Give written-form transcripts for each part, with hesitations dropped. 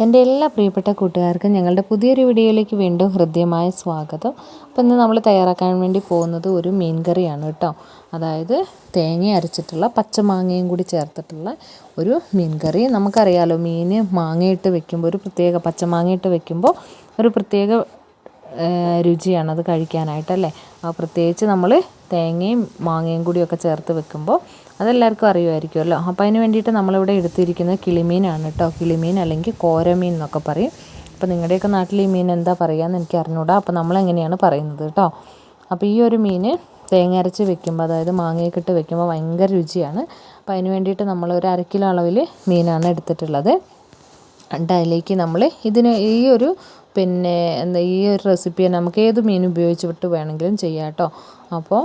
എൻ്റെ എല്ലാ പ്രിയപ്പെട്ട കൂട്ടുകാർക്കും ഞങ്ങളുടെ പുതിയൊരു വീഡിയോയിലേക്ക് വീണ്ടും ഹൃദ്യമായ സ്വാഗതം. അപ്പോൾ ഇന്ന് നമ്മൾ തയ്യാറാക്കാൻ വേണ്ടി പോകുന്നത് ഒരു മീൻ കറിയാണ് കേട്ടോ. അതായത് തേങ്ങ അരച്ചിട്ടുള്ള പച്ചമാങ്ങയും കൂടി ചേർത്തിട്ടുള്ള ഒരു മീൻ കറി. നമുക്കറിയാലോ, മീൻ മാങ്ങയിട്ട് വെക്കുമ്പോൾ ഒരു പ്രത്യേക പച്ചമാങ്ങയിട്ട് വെക്കുമ്പോൾ ഒരു പ്രത്യേക രുചിയാണത് കഴിക്കാനായിട്ടല്ലേ. പ്രത്യേകിച്ച് നമ്മൾ തേങ്ങയും മാങ്ങയും കൂടിയൊക്കെ ചേർത്ത് വെക്കുമ്പോൾ അതെല്ലാവർക്കും അറിയുമായിരിക്കുമല്ലോ. അപ്പോൾ അതിന് വേണ്ടിയിട്ട് നമ്മളിവിടെ എടുത്തിരിക്കുന്നത് കിളിമീനാണ് കേട്ടോ. കിളിമീൻ അല്ലെങ്കിൽ കോരമീൻ എന്നൊക്കെ പറയും. അപ്പോൾ നിങ്ങളുടെയൊക്കെ നാട്ടിൽ ഈ മീൻ എന്താ പറയുകയെന്ന് എനിക്ക് അറിഞ്ഞൂടാ. അപ്പോൾ നമ്മളെങ്ങനെയാണ് പറയുന്നത് കേട്ടോ. അപ്പോൾ ഈ ഒരു മീൻ തേങ്ങ അരച്ച് വെക്കുമ്പോൾ, അതായത് മാങ്ങയൊക്കെ ഇട്ട് വെക്കുമ്പോൾ ഭയങ്കര രുചിയാണ്. അപ്പോൾ അതിന് വേണ്ടിയിട്ട് നമ്മൾ ഒരു 1/2 കിലോ അളവിൽ മീനാണ് എടുത്തിട്ടുള്ളത്. അതിലേക്ക് നമ്മൾ ഈ ഒരു ഈ ഒരു റെസിപ്പി നമുക്ക് ഏത് മീൻ ഉപയോഗിച്ചിട്ട് വേണമെങ്കിലും ചെയ്യാം കേട്ടോ. അപ്പോൾ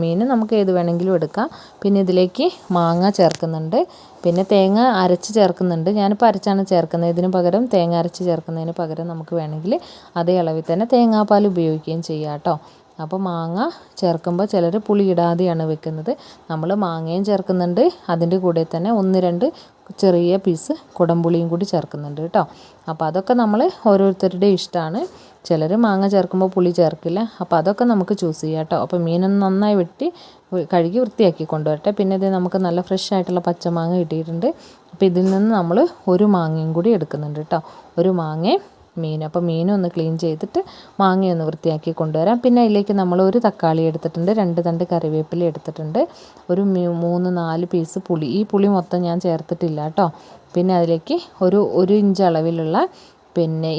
മീൻ നമുക്ക് ഏത് വേണമെങ്കിലും എടുക്കാം. പിന്നെ ഇതിലേക്ക് മാങ്ങ ചേർക്കുന്നുണ്ട്, പിന്നെ തേങ്ങ അരച്ച് ചേർക്കുന്നുണ്ട്. ഞാനിപ്പോൾ അരച്ചാണ് ചേർക്കുന്നത്. ഇതിന് പകരം തേങ്ങ അരച്ച് ചേർക്കുന്നതിന് പകരം നമുക്ക് വേണമെങ്കിൽ അതേ അളവിൽ തന്നെ തേങ്ങാപ്പാൽ ഉപയോഗിക്കുകയും ചെയ്യാം കേട്ടോ. അപ്പോൾ മാങ്ങ ചേർക്കുമ്പോൾ ചിലർ പുളി ഇടാതെയാണ് വെക്കുന്നത്. നമ്മൾ മാങ്ങയും ചേർക്കുന്നുണ്ട്, അതിൻ്റെ കൂടെ തന്നെ 1-2 ചെറിയ പീസ് കുടംപുളിയും കൂടി ചേർക്കുന്നുണ്ട് കേട്ടോ. അപ്പോൾ അതൊക്കെ നമ്മൾ ഓരോരുത്തരുടെ ഇഷ്ടമാണ്. ചിലർ മാങ്ങ ചേർക്കുമ്പോൾ പുളി ചേർക്കില്ല. അപ്പോൾ അതൊക്കെ നമുക്ക് ചൂസ് ചെയ്യാം കേട്ടോ. അപ്പോൾ മീനൊന്ന് നന്നായി വെട്ടി കഴുകി വൃത്തിയാക്കി കൊണ്ടുവരട്ടെ. പിന്നെ ഇത് നമുക്ക് നല്ല ഫ്രഷ് ആയിട്ടുള്ള പച്ചമാങ്ങ കിട്ടിയിട്ടുണ്ട്. അപ്പോൾ ഇതിൽ നിന്ന് നമ്മൾ ഒരു മാങ്ങയും കൂടി എടുക്കുന്നുണ്ട് കേട്ടോ. ഒരു മാങ്ങയും മീൻ. അപ്പോൾ മീനും ഒന്ന് ക്ലീൻ ചെയ്തിട്ട് മാങ്ങയൊന്ന് വൃത്തിയാക്കി കൊണ്ടുവരാം. പിന്നെ അതിലേക്ക് നമ്മൾ ഒരു തക്കാളി എടുത്തിട്ടുണ്ട്, 2 തണ്ട് കറിവേപ്പില എടുത്തിട്ടുണ്ട്, ഒരു 3-4 പീസ് പുളി. ഈ പുളി മൊത്തം ഞാൻ ചേർത്തിട്ടില്ല കേട്ടോ. പിന്നെ അതിലേക്ക് ഒരു ഇഞ്ച് അളവിലുള്ള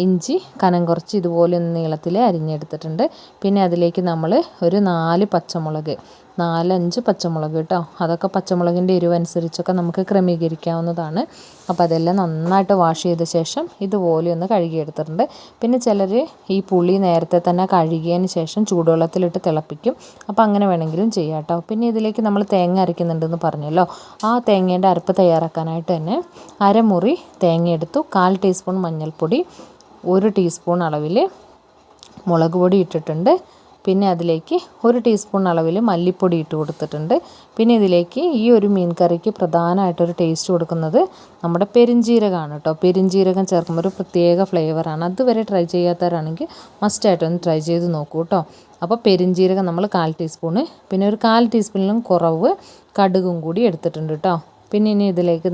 ഇഞ്ചി കനം കുറച്ച് ഇതുപോലെ ഒന്ന് നീളത്തിൽ അരിഞ്ഞെടുത്തിട്ടുണ്ട്. പിന്നെ അതിലേക്ക് നമ്മൾ ഒരു 4 പച്ചമുളക്, 4-5 പച്ചമുളക് കേട്ടോ. അതൊക്കെ പച്ചമുളകിൻ്റെ എരിവ് അനുസരിച്ചൊക്കെ നമുക്ക് ക്രമീകരിക്കാവുന്നതാണ്. അപ്പോൾ അതെല്ലാം നന്നായിട്ട് വാഷ് ചെയ്ത ശേഷം ഇതുപോലെ ഒന്ന് കഴുകിയെടുത്തിട്ടുണ്ട്. പിന്നെ ചിലർ ഈ പുളി നേരത്തെ തന്നെ കഴുകിയതിന് ശേഷം ചൂടുവെള്ളത്തിലിട്ട് തിളപ്പിക്കും. അപ്പോൾ അങ്ങനെ വേണമെങ്കിലും ചെയ്യാം കേട്ടോ. പിന്നെ ഇതിലേക്ക് നമ്മൾ തേങ്ങ അരയ്ക്കുന്നുണ്ടെന്ന് പറഞ്ഞല്ലോ. ആ തേങ്ങേൻ്റെ അരപ്പ് തയ്യാറാക്കാനായിട്ട് തന്നെ 1/2 മുറി തേങ്ങ എടുത്തു, 1/4 ടീസ്പൂൺ മഞ്ഞൾപ്പൊടി, 1 ടീസ്പൂൺ അളവിൽ മുളക് പൊടി ഇട്ടിട്ടുണ്ട്. പിന്നെ അതിലേക്ക് 1 ടീസ്പൂൺ അളവിൽ മല്ലിപ്പൊടി ഇട്ട് കൊടുത്തിട്ടുണ്ട്. പിന്നെ ഇതിലേക്ക് ഈ ഒരു മീൻ കറിക്ക് പ്രധാനമായിട്ടൊരു ടേസ്റ്റ് കൊടുക്കുന്നത് നമ്മുടെ പെരുംജീരകമാണ് കേട്ടോ. പെരുംജീരകം ചേർക്കുമ്പോൾ ഒരു പ്രത്യേക ഫ്ലേവറാണ്. അതുവരെ ട്രൈ ചെയ്യാത്തവരാണെങ്കിൽ മസ്റ്റായിട്ടൊന്ന് ട്രൈ ചെയ്ത് നോക്കൂ കേട്ടോ. അപ്പോൾ പെരുംജീരകം നമ്മൾ 1/4 ടീസ്പൂണ്, പിന്നെ ഒരു 1/4 ടീസ്പൂണിലും കുറവ് കടുകും കൂടി എടുത്തിട്ടുണ്ട് കേട്ടോ. പിന്നെ ഇനി ഇതിലേക്ക്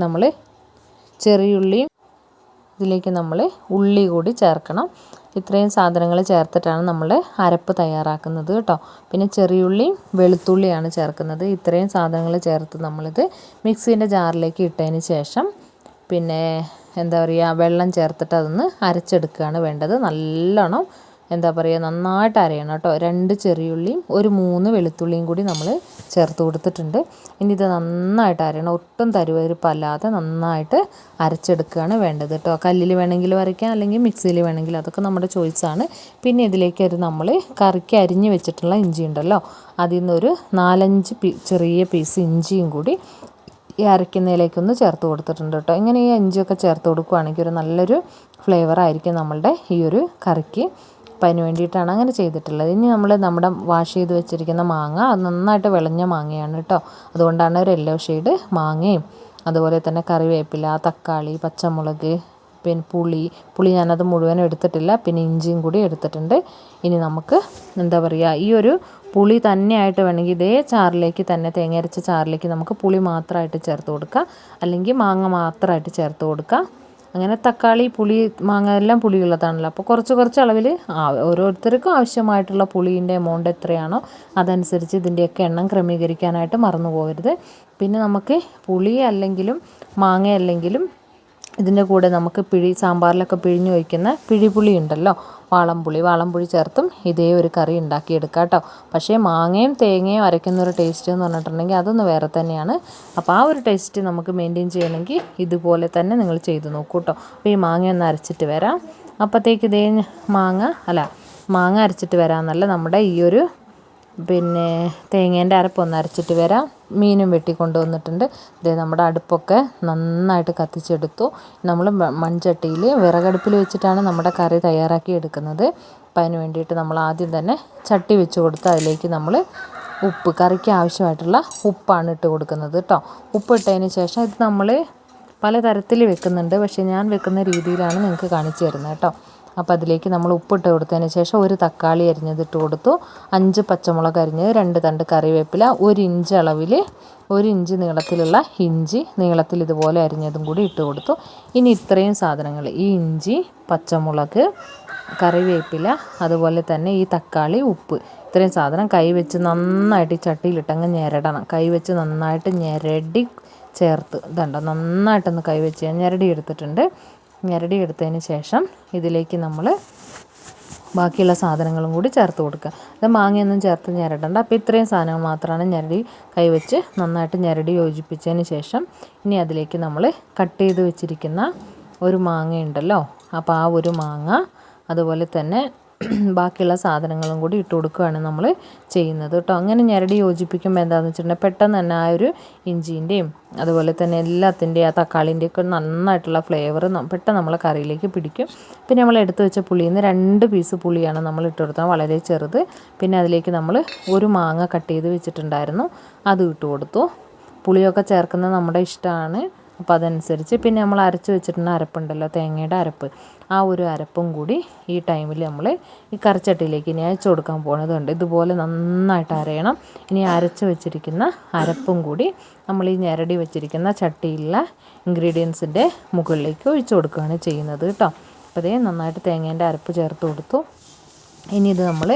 നമ്മൾ ഉള്ളി കൂടി ചേർക്കണം. ഇത്രയും സാധനങ്ങൾ ചേർത്തിട്ടാണ് നമ്മൾ അരപ്പ് തയ്യാറാക്കുന്നത് കേട്ടോ. പിന്നെ ചെറിയുള്ളിയും വെളുത്തുള്ളിയാണ് ചേർക്കുന്നത്. ഇത്രയും സാധനങ്ങൾ ചേർത്ത് നമ്മളിത് മിക്സീൻ്റെ ജാറിലേക്ക് ഇട്ടതിന് ശേഷം വെള്ളം ചേർത്തിട്ട് അതൊന്ന് അരച്ചെടുക്കുകയാണ് വേണ്ടത്. നല്ലോണം നന്നായിട്ട് അരയണം കേട്ടോ. 2 ചെറിയുള്ളിയും 3 വെളുത്തുള്ളിയും കൂടി നമ്മൾ ചേർത്ത് കൊടുത്തിട്ടുണ്ട്. ഇനി ഇത് നന്നായിട്ട് അരയണം, ഒട്ടും തരുവരുപ്പല്ലാതെ നന്നായിട്ട് അരച്ചെടുക്കുകയാണ് വേണ്ടത് കേട്ടോ. കല്ലിൽ വേണമെങ്കിലും അരയ്ക്കാം, അല്ലെങ്കിൽ മിക്സിയിൽ വേണമെങ്കിലും, അതൊക്കെ നമ്മുടെ ചോയ്സാണ്. പിന്നെ ഇതിലേക്ക് നമ്മൾ കറിക്ക് അരിഞ്ഞ് വെച്ചിട്ടുള്ള ഇഞ്ചി ഉണ്ടല്ലോ, അതിൽ നിന്നൊരു 4-5 ചെറിയ പീസ് ഇഞ്ചിയും കൂടി ഈ അരയ്ക്കുന്നതിലേക്കൊന്ന് ചേർത്ത് കൊടുത്തിട്ടുണ്ട് കേട്ടോ. ഇങ്ങനെ ഈ ഇഞ്ചിയൊക്കെ ചേർത്ത് കൊടുക്കുകയാണെങ്കിൽ ഒരു നല്ലൊരു ഫ്ലേവറായിരിക്കും നമ്മളുടെ ഈ ഒരു കറിക്ക്. അപ്പം അതിന് വേണ്ടിയിട്ടാണ് അങ്ങനെ ചെയ്തിട്ടുള്ളത്. ഇനി നമ്മുടെ വാഷ് ചെയ്ത് വെച്ചിരിക്കുന്ന മാങ്ങ, അത് നന്നായിട്ട് വിളഞ്ഞ മാങ്ങയാണ് കേട്ടോ. അതുകൊണ്ടാണ് ഒരു യെല്ലോ ഷെയ്ഡ് മാങ്ങയും അതുപോലെ തന്നെ കറിവേപ്പില, തക്കാളി, പച്ചമുളക്, പിന്നെ പുളി ഞാനത് മുഴുവനും എടുത്തിട്ടില്ല, പിന്നെ ഇഞ്ചിയും കൂടി എടുത്തിട്ടുണ്ട്. ഇനി നമുക്ക് ഈ ഒരു പുളി തന്നെയായിട്ട് വേണമെങ്കിൽ ഇതേ ചാറിലേക്ക് തന്നെ, തേങ്ങ അരച്ച ചാറിലേക്ക് നമുക്ക് പുളി മാത്രമായിട്ട് ചേർത്ത് കൊടുക്കുക, അല്ലെങ്കിൽ മാങ്ങ മാത്രമായിട്ട് ചേർത്ത് കൊടുക്കുക. അങ്ങനെ തക്കാളി, പുളി, മാങ്ങ എല്ലാം പുളിയുള്ളതാണല്ലോ. അപ്പോൾ കുറച്ച് അളവിൽ ഓരോരുത്തർക്കും ആവശ്യമായിട്ടുള്ള പുളീൻ്റെ എമൗണ്ട് എത്രയാണോ അതനുസരിച്ച് ഇതിൻ്റെയൊക്കെ എണ്ണം ക്രമീകരിക്കാനായിട്ട് മറന്നു പോകരുത്. പിന്നെ നമുക്ക് പുളി അല്ലെങ്കിലും മാങ്ങ അല്ലെങ്കിലും ഇതിൻ്റെ കൂടെ നമുക്ക് സാമ്പാറിലൊക്കെ പിഴിഞ്ഞ് വയ്ക്കുന്ന പിഴിപുളി ഉണ്ടല്ലോ, വാളംപുളി ചേർത്തും ഇതേ ഒരു കറി ഉണ്ടാക്കിയെടുക്കാം കേട്ടോ. പക്ഷേ മാങ്ങയും തേങ്ങയും അരയ്ക്കുന്ന ഒരു ടേസ്റ്റ് എന്ന് പറഞ്ഞിട്ടുണ്ടെങ്കിൽ അതൊന്ന് വേറെ തന്നെയാണ്. അപ്പോൾ ആ ഒരു ടേസ്റ്റ് നമുക്ക് മെയിൻറ്റെയിൻ ചെയ്യണമെങ്കിൽ ഇതുപോലെ തന്നെ നിങ്ങൾ ചെയ്ത് നോക്കൂ കേട്ടോ. അപ്പോൾ ഈ മാങ്ങ ഒന്ന് അരച്ചിട്ട് വരാം. അപ്പോഴത്തേക്ക് ഇതേ മാങ്ങ അരച്ചിട്ട് വരാമെന്നല്ല, നമ്മുടെ ഈ ഒരു തേങ്ങേൻ്റെ അരപ്പൊന്ന് അരച്ചിട്ട് വരാം. മീനും വെട്ടി കൊണ്ടുവന്നിട്ടുണ്ട്. നമ്മുടെ അടുപ്പൊക്കെ നന്നായിട്ട് കത്തിച്ചെടുത്തു. നമ്മൾ മൺചട്ടിയിൽ വിറകടുപ്പിൽ വെച്ചിട്ടാണ് നമ്മുടെ കറി തയ്യാറാക്കി എടുക്കുന്നത്. അപ്പം അതിന് വേണ്ടിയിട്ട് നമ്മൾ ആദ്യം തന്നെ ചട്ടി വെച്ച് കൊടുത്ത് അതിലേക്ക് നമ്മൾ കറിക്ക് ആവശ്യമായിട്ടുള്ള ഉപ്പാണ് ഇട്ട് കൊടുക്കുന്നത് കേട്ടോ. ഉപ്പ് ഇട്ടതിന് ശേഷം ഇത് നമ്മൾ പലതരത്തിൽ വെക്കുന്നുണ്ട്. പക്ഷേ ഞാൻ വെക്കുന്ന രീതിയിലാണ് നിങ്ങൾക്ക് കാണിച്ചു തരുന്നത് കേട്ടോ. അപ്പോൾ അതിലേക്ക് നമ്മൾ ഉപ്പിട്ട് കൊടുത്തതിന് ശേഷം ഒരു തക്കാളി അരിഞ്ഞതിട്ട് കൊടുത്തു, 5 പച്ചമുളക് അരിഞ്ഞത്, 2 തണ്ട് കറിവേപ്പില, 1 ഇഞ്ച് അളവിൽ 1 ഇഞ്ച് നീളത്തിലുള്ള ഇഞ്ചി നീളത്തിൽ ഇതുപോലെ അരിഞ്ഞതും കൂടി ഇട്ട് കൊടുത്തു. ഇനി ഇത്രയും സാധനങ്ങൾ, ഈ ഇഞ്ചി, പച്ചമുളക്, കറിവേപ്പില, അതുപോലെ തന്നെ ഈ തക്കാളി, ഉപ്പ്, ഇത്രയും സാധനം കൈവച്ച് നന്നായിട്ട് ഈ ചട്ടിയിലിട്ടങ്ങ് ഞെരടണം. കൈവച്ച് നന്നായിട്ട് ഞെരടി ചേർത്ത് ഇതുണ്ടോ, നന്നായിട്ടൊന്ന് കൈവച്ച് ഞാൻ ഞെരടി എടുത്തിട്ടുണ്ട്. ഞെരടി എടുത്തതിന് ശേഷം ഇതിലേക്ക് നമ്മൾ ബാക്കിയുള്ള സാധനങ്ങളും കൂടി ചേർത്ത് കൊടുക്കുക. ഇത് മാങ്ങയൊന്നും ചേർത്ത് ഞെരടണ്ട. അപ്പോൾ ഇത്രയും സാധനങ്ങൾ മാത്രമാണ് ഞെരടി കൈവച്ച് നന്നായിട്ട് ഞെരടി യോജിപ്പിച്ചതിന് ശേഷം ഇനി അതിലേക്ക് നമ്മൾ കട്ട് ചെയ്ത് വെച്ചിരിക്കുന്ന ഒരു മാങ്ങയുണ്ടല്ലോ, അപ്പോൾ ആ ഒരു മാങ്ങ അതുപോലെ തന്നെ ബാക്കിയുള്ള സാധനങ്ങളും കൂടി ഇട്ട് കൊടുക്കുകയാണ് നമ്മൾ ചെയ്യുന്നത് കേട്ടോ. അങ്ങനെ ഞെരടി യോജിപ്പിക്കുമ്പോൾ എന്താണെന്ന് വെച്ചിട്ടുണ്ടെങ്കിൽ പെട്ടെന്ന് തന്നെ ആ ഒരു ഇഞ്ചീൻ്റെയും അതുപോലെ തന്നെ എല്ലാത്തിൻ്റെയും ആ തക്കാളിൻ്റെയും ഒക്കെ നന്നായിട്ടുള്ള ഫ്ലേവർ പെട്ടെന്ന് നമ്മളെ കറിയിലേക്ക് പിടിക്കും. പിന്നെ നമ്മൾ എടുത്ത് വെച്ച പുളിയിൽ നിന്ന് 2 പീസ് പുളിയാണ് നമ്മൾ ഇട്ട് കൊടുത്തത്, വളരെ ചെറുത്. പിന്നെ അതിലേക്ക് നമ്മൾ ഒരു മാങ്ങ കട്ട് ചെയ്ത് വെച്ചിട്ടുണ്ടായിരുന്നു, അത് ഇട്ട് കൊടുത്തു. പുളിയൊക്കെ ചേർക്കുന്നത് നമ്മുടെ ഇഷ്ടമാണ്, അപ്പോൾ അതനുസരിച്ച്. പിന്നെ നമ്മൾ അരച്ച് വെച്ചിട്ടുള്ള അരപ്പുണ്ടല്ലോ, തേങ്ങയുടെ അരപ്പ്, ആ ഒരു അരപ്പും കൂടി ഈ ടൈമിൽ നമ്മൾ ഈ കറിച്ചട്ടിയിലേക്ക് ഇനി അയച്ചു കൊടുക്കാൻ പോകുന്നതുണ്ട്. ഇതുപോലെ നന്നായിട്ട് അരയണം. ഇനി അരച്ച് വെച്ചിരിക്കുന്ന അരപ്പും കൂടി നമ്മൾ ഈ ഞെരടി വെച്ചിരിക്കുന്ന ചട്ടിയിലുള്ള ഇൻഗ്രീഡിയൻസിൻ്റെ മുകളിലേക്ക് ഒഴിച്ചു കൊടുക്കുകയാണ് ചെയ്യുന്നത് കേട്ടോ. അപ്പോൾ അതേ നന്നായിട്ട് തേങ്ങേൻ്റെ അരപ്പ് ചേർത്ത് കൊടുത്തു. ഇനി ഇത് നമ്മൾ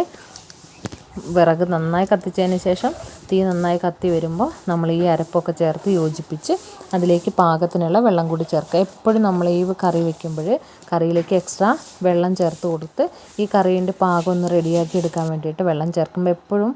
വിറക് നന്നായി കത്തിച്ചതിന് ശേഷം തീ നന്നായി കത്തി വരുമ്പോൾ നമ്മൾ ഈ അരപ്പൊക്കെ ചേർത്ത് യോജിപ്പിച്ച് അതിലേക്ക് പാകത്തിനുള്ള വെള്ളം കൂടി ചേർക്കുക. എപ്പോഴും നമ്മൾ ഈ കറി വയ്ക്കുമ്പോൾ കറിയിലേക്ക് എക്സ്ട്രാ വെള്ളം ചേർത്ത് കൊടുത്ത് ഈ കറീൻ്റെ പാകം ഒന്ന് റെഡിയാക്കി എടുക്കാൻ വേണ്ടിയിട്ട് വെള്ളം ചേർക്കുമ്പോൾ എപ്പോഴും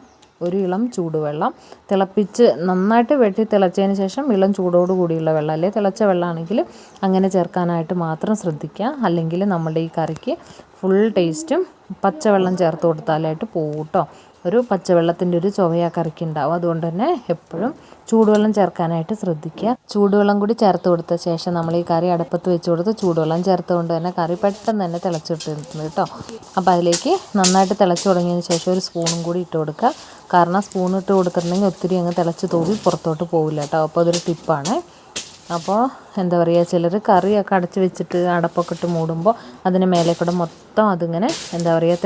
ഒരു ഇളം ചൂടുവെള്ളം തിളപ്പിച്ച് നന്നായിട്ട് വെട്ടി തിളച്ചതിന് ശേഷം ഇളം ചൂടോട് കൂടിയുള്ള വെള്ളം, അല്ലെങ്കിൽ തിളച്ച വെള്ളമാണെങ്കിൽ അങ്ങനെ ചേർക്കാനായിട്ട് മാത്രം ശ്രദ്ധിക്കുക. അല്ലെങ്കിൽ നമ്മുടെ ഈ കറിക്ക് ഫുൾ ടേസ്റ്റും പച്ചവെള്ളം ചേർത്ത് കൊടുത്താലായിട്ട് പോകും കേട്ടോ. ഒരു പച്ചവെള്ളത്തിൻ്റെ ഒരു ചുവയാ കറിക്ക് ഉണ്ടാവും. അതുകൊണ്ട് തന്നെ എപ്പോഴും ചൂടുവെള്ളം ചേർക്കാനായിട്ട് ശ്രദ്ധിക്കുക. ചൂടുവെള്ളം കൂടി ചേർത്ത് കൊടുത്ത ശേഷം നമ്മൾ ഈ കറി അടുപ്പത്ത് വെച്ച് കൊടുത്ത് ചൂടുവെള്ളം ചേർത്തുകൊണ്ട് തന്നെ കറി പെട്ടെന്ന് തന്നെ തിളച്ചിട്ടുണ്ട് കേട്ടോ. അപ്പോൾ അതിലേക്ക് നന്നായിട്ട് തിളച്ച് തുടങ്ങിയതിന് ശേഷം ഒരു സ്പൂണും കൂടി ഇട്ട് കൊടുക്കുക. കാരണം സ്പൂൺ ഇട്ട് കൊടുത്തിട്ടുണ്ടെങ്കിൽ ഒത്തിരി അങ്ങ് തിളച്ച് തൂവി പുറത്തോട്ട് പോവില്ല കേട്ടോ. അപ്പോൾ അതൊരു ടിപ്പാണ്. അപ്പോൾ എന്താ പറയുക, ചിലർ കറിയൊക്കെ അടച്ച് വെച്ചിട്ട് അടപ്പൊക്കെ ഇട്ട് മൂടുമ്പോൾ അതിന് മേലെ കൂടെ മൊത്തം അതിങ്ങനെ എന്താ പറയുക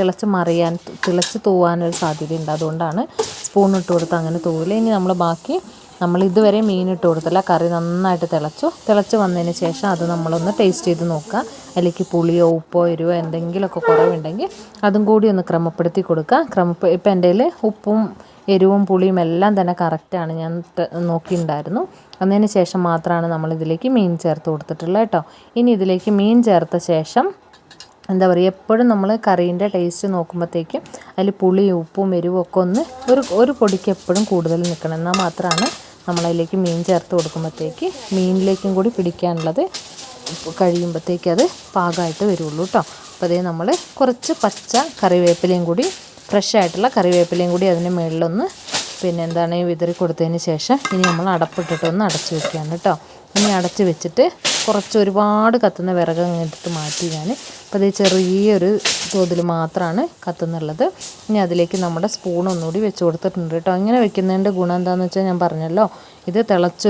തിളച്ച് തൂവാനൊരു സാധ്യതയുണ്ട്. അതുകൊണ്ടാണ് സ്പൂൺ ഇട്ട് കൊടുത്ത് അങ്ങനെ തൂവില്ല. ഇനി നമ്മൾ ഇതുവരെ മീൻ ഇട്ട് കൊടുത്തില്ല. കറി നന്നായിട്ട് തിളച്ച് വന്നതിന് ശേഷം അത് നമ്മളൊന്ന് ടേസ്റ്റ് ചെയ്ത് നോക്കുക. അതിലേക്ക് പുളിയോ ഉപ്പോ എരിവോ എന്തെങ്കിലുമൊക്കെ കുറവുണ്ടെങ്കിൽ അതും കൂടി ഒന്ന് ക്രമപ്പെടുത്തി കൊടുക്കുക. ഇപ്പം എൻ്റെ കയ്യിൽ ഉപ്പും എരിവും പുളിയും എല്ലാം തന്നെ കറക്റ്റാണ്, ഞാൻ നോക്കിയിട്ടുണ്ടായിരുന്നു. അതിന് ശേഷം മാത്രമാണ് നമ്മളിതിലേക്ക് മീൻ ചേർത്ത് കൊടുത്തിട്ടുള്ളത് കേട്ടോ. ഇനി ഇതിലേക്ക് മീൻ ചേർത്ത ശേഷം എന്താ പറയുക, എപ്പോഴും നമ്മൾ കറീൻ്റെ ടേസ്റ്റ് നോക്കുമ്പോഴത്തേക്കും അതിൽ പുളിയും ഉപ്പും എരിവും ഒക്കെ ഒന്ന് ഒരു പൊടിക്ക് എപ്പോഴും കൂടുതൽ നിൽക്കണം. എന്നാൽ മാത്രമാണ് നമ്മളതിലേക്ക് മീൻ ചേർത്ത് കൊടുക്കുമ്പോഴത്തേക്ക് മീനിലേക്കും കൂടി പിടിക്കാനുള്ളത് കഴിയുമ്പോഴത്തേക്ക് അത് പാകമായിട്ട് വരുള്ളൂ കേട്ടോ. അപ്പോൾ അതേ നമ്മൾ കുറച്ച് പച്ച കറിവേപ്പിലയും കൂടി, ഫ്രഷ് ആയിട്ടുള്ള കറിവേപ്പിലയും കൂടി അതിന് മുകളിലൊന്ന് വിതറി കൊടുത്തതിന് ശേഷം ഇനി നമ്മൾ അടപ്പിട്ടിട്ടൊന്ന് അടച്ച് വെക്കുകയാണ് കേട്ടോ. ഇനി അടച്ച് വെച്ചിട്ട് ഒരുപാട് കത്തുന്ന വിറക് എടുത്ത് മാറ്റി ഞാൻ. അപ്പോൾ അത് ചെറിയൊരു തോതിൽ മാത്രമാണ് കത്തുന്നുള്ളത്. ഇനി അതിലേക്ക് നമ്മുടെ സ്പൂൺ ഒന്നുകൂടി വെച്ച് കൊടുത്തിട്ടുണ്ട് കേട്ടോ. ഇങ്ങനെ വെക്കുന്നതിൻ്റെ ഗുണം എന്താണെന്ന് വെച്ചാൽ ഞാൻ പറഞ്ഞല്ലോ, ഇത്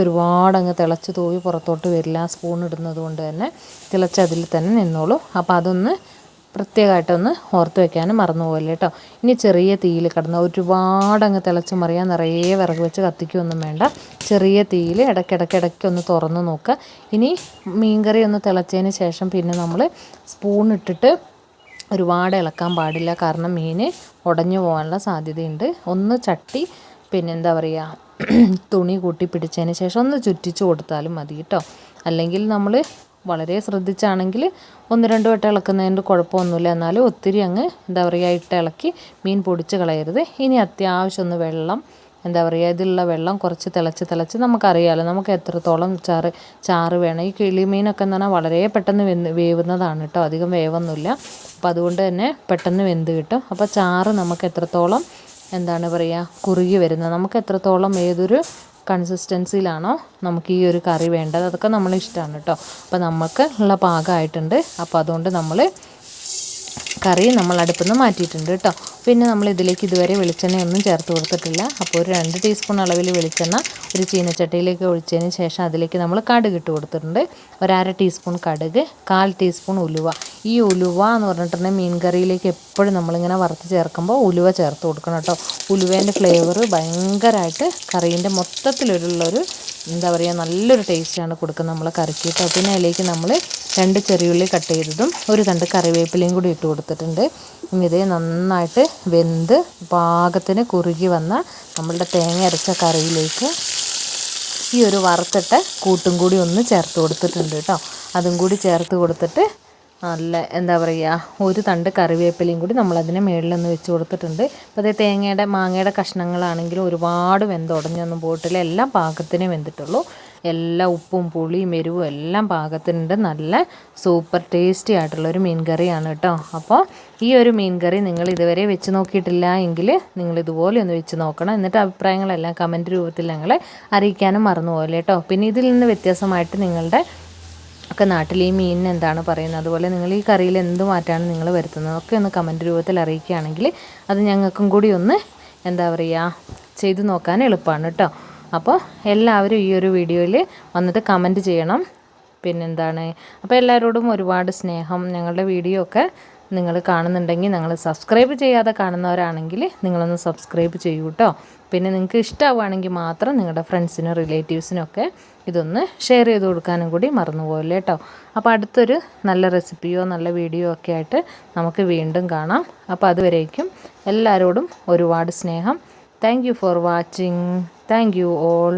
ഒരുപാട് അങ്ങ് തിളച്ച് തൂവി പുറത്തോട്ട് വരില്ല. സ്പൂൺ ഇടുന്നത് കൊണ്ട് തന്നെ അതിൽ തന്നെ നിന്നോളൂ. അപ്പോൾ അതൊന്ന് പ്രത്യേകമായിട്ടൊന്ന് ഓർത്ത് വെക്കാനും മറന്നു പോകല്ലേ കേട്ടോ. ഇനി ചെറിയ തീയിൽ കിടന്ന് ഒരുപാട് അങ്ങ് തിളച്ച് മറിയാൻ നിറയെ വിറക് വെച്ച് കത്തിക്കൊന്നും വേണ്ട. ചെറിയ തീയിൽ ഇടയ്ക്കൊന്ന് തുറന്ന് നോക്കുക. ഇനി മീൻകറി ഒന്ന് തിളച്ചതിന് ശേഷം പിന്നെ നമ്മൾ സ്പൂൺ ഇട്ടിട്ട് ഒരുപാട് ഇളക്കാൻ പാടില്ല. കാരണം മീൻ ഉടഞ്ഞു പോകാനുള്ള സാധ്യതയുണ്ട്. ഒന്ന് ചട്ടി തുണി കൂട്ടി പിടിച്ചതിന് ശേഷം ഒന്ന് ചുറ്റിച്ച് കൊടുത്താലും മതി കേട്ടോ. അല്ലെങ്കിൽ നമ്മൾ വളരെ ശ്രദ്ധിച്ചാണെങ്കിൽ 1-2 വട്ടം ഇളക്കുന്നതിൻ്റെ കുഴപ്പമൊന്നുമില്ല. എന്നാലും ഒത്തിരി അങ്ങ് ഇട്ട് ഇളക്കി മീൻ പൊടിച്ച് കളയരുത്. ഇനി അത്യാവശ്യം ഒന്ന് വെള്ളം ഇതിലുള്ള വെള്ളം കുറച്ച് തിളച്ച് നമുക്കറിയാമല്ലോ നമുക്ക് എത്രത്തോളം ചാറ് വേണം. ഈ കിളിമീനൊക്കെ എന്ന് പറഞ്ഞാൽ വളരെ പെട്ടെന്ന് വേവുന്നതാണ് കേട്ടോ, അധികം വേവൊന്നുമില്ല. അപ്പോൾ അതുകൊണ്ട് തന്നെ പെട്ടെന്ന് വെന്ത് കിട്ടും. അപ്പോൾ ചാറ് നമുക്ക് എത്രത്തോളം കുറുകി വരുന്നത്, നമുക്ക് എത്രത്തോളം ഏതൊരു കൺസിസ്റ്റൻസിയിലാണോ നമുക്ക് ഈ ഒരു കറി വേണ്ടത്, അതൊക്കെ നമ്മളെ ഇഷ്ടമാണ് കേട്ടോ. അപ്പോൾ നമുക്ക് ഉള്ള പാകമായിട്ടുണ്ട്. അപ്പോൾ അതുകൊണ്ട് കറി നമ്മൾ അടുപ്പിൽ നിന്ന് മാറ്റിയിട്ടുണ്ട് കേട്ടോ. പിന്നെ നമ്മൾ ഇതിലേക്ക് ഇതുവരെ വെളിച്ചെണ്ണയൊന്നും ചേർത്ത് കൊടുത്തിട്ടില്ല. അപ്പോൾ ഒരു 2 ടീസ്പൂൺ അളവിൽ വെളിച്ചെണ്ണ ഒരു ചീനച്ചട്ടിയിലേക്ക് ഒഴിച്ചതിന് ശേഷം അതിലേക്ക് നമ്മൾ കടുക് ഇട്ട് കൊടുത്തിട്ടുണ്ട്. ഒരു 1/2 ടീസ്പൂൺ കടുക്, 1/4 ടീസ്പൂൺ ഉലുവ. ഈ ഉലുവ എന്ന് പറഞ്ഞിട്ടുണ്ടെങ്കിൽ മീൻ കറിയിലേക്ക് എപ്പോഴും നമ്മളിങ്ങനെ വറുത്ത് ചേർക്കുമ്പോൾ ഉലുവ ചേർത്ത് കൊടുക്കണം കേട്ടോ. ഉലുവേൻ്റെ ഫ്ലേവർ ഭയങ്കരമായിട്ട് കറീൻ്റെ മൊത്തത്തിലുള്ളൊരു എന്താ പറയുക നല്ലൊരു ടേസ്റ്റാണ് കൊടുക്കുന്നത് നമ്മൾ കറിക്ക് കേട്ടോ. പിന്നെ അതിലേക്ക് നമ്മൾ 2 ചെറിയുള്ളി കട്ട് ചെയ്തതും ഒരു തണ്ട് കറിവേപ്പിലയും കൂടി ഇട്ട് കൊടുത്തിട്ടുണ്ട്. ഇത് നന്നായിട്ട് വെന്ത് പാകത്തിന് കുറുകി വന്ന നമ്മളുടെ തേങ്ങ അരച്ച കറിയിലേക്ക് ഈ ഒരു വറുത്തിട്ട കൂട്ടും കൂടി ഒന്ന് ചേർത്ത് കൊടുത്തിട്ടുണ്ട് കേട്ടോ. അതും കൂടി ചേർത്ത് കൊടുത്തിട്ട് നല്ല എന്താ പറയുക ഒരു തണ്ട് കറിവേപ്പിലയും കൂടി നമ്മളതിന് മുകളിലൊന്ന് വെച്ച് കൊടുത്തിട്ടുണ്ട്. അപ്പോൾ അതേ മാങ്ങയുടെ കഷ്ണങ്ങളാണെങ്കിലും ഒരുപാട് വെന്തുടഞ്ഞൊന്നും പോയിട്ടില്ല. എല്ലാം പാകത്തിനേ വെന്തിട്ടുള്ളൂ. എല്ലാ ഉപ്പും പുളിയും എരിവും എല്ലാം പാകത്തിനുണ്ട്. നല്ല സൂപ്പർ ടേസ്റ്റി ആയിട്ടുള്ളൊരു മീൻ കറിയാണ് കേട്ടോ. അപ്പോൾ ഈ ഒരു മീൻ കറി നിങ്ങൾ ഇതുവരെ വെച്ച് നോക്കിയിട്ടില്ല എങ്കിൽ നിങ്ങൾ ഇതുപോലെ ഒന്ന് വെച്ച് നോക്കണം. എന്നിട്ട് അഭിപ്രായങ്ങളെല്ലാം കമൻറ്റ് രൂപത്തിൽ ഞങ്ങളെ അറിയിക്കാനും മറന്നുപോലെ കേട്ടോ. പിന്നെ ഇതിൽ നിന്ന് വ്യത്യാസമായിട്ട് നിങ്ങളുടെ ഒക്കെ നാട്ടിൽ ഈ മീനിന് എന്താണ് പറയുന്നത്, അതുപോലെ നിങ്ങൾ ഈ കറിയിൽ എന്ത് മാറ്റമാണ് നിങ്ങൾ വരുത്തുന്നത് ഒക്കെ ഒന്ന് കമൻറ്റ് രൂപത്തിൽ അറിയിക്കുകയാണെങ്കിൽ അത് ഞങ്ങൾക്കും കൂടി ഒന്ന് എന്താ പറയുക ചെയ്ത് നോക്കാൻ എളുപ്പമാണ് കേട്ടോ. അപ്പോൾ എല്ലാവരും ഈ ഒരു വീഡിയോയിൽ വന്നിട്ട് കമൻറ്റ് ചെയ്യണം. പിന്നെന്താണ്, അപ്പോൾ എല്ലാവരോടും ഒരുപാട് സ്നേഹം. ഞങ്ങളുടെ വീഡിയോ ഒക്കെ നിങ്ങൾ കാണുന്നുണ്ടെങ്കിൽ നിങ്ങൾ സബ്സ്ക്രൈബ് ചെയ്യാതെ കാണുന്നവരാണെങ്കിൽ നിങ്ങളൊന്ന് സബ്സ്ക്രൈബ് ചെയ്യൂ കേട്ടോ. പിന്നെ നിങ്ങൾക്ക് ഇഷ്ടമാവുകയാണെങ്കിൽ മാത്രം നിങ്ങളുടെ ഫ്രണ്ട്സിനും റിലേറ്റീവ്സിനൊക്കെ ഇതൊന്ന് ഷെയർ ചെയ്ത് കൊടുക്കാനും കൂടി മറന്നുപോകല്ലേ കേട്ടോ. അപ്പോൾ അടുത്തൊരു നല്ല റെസിപ്പിയോ നല്ല വീഡിയോ ഒക്കെ ആയിട്ട് നമുക്ക് വീണ്ടും കാണാം. അപ്പോൾ അതുവരേക്കും എല്ലാവരോടും ഒരുപാട് സ്നേഹം. Thank you for watching. Thank you all.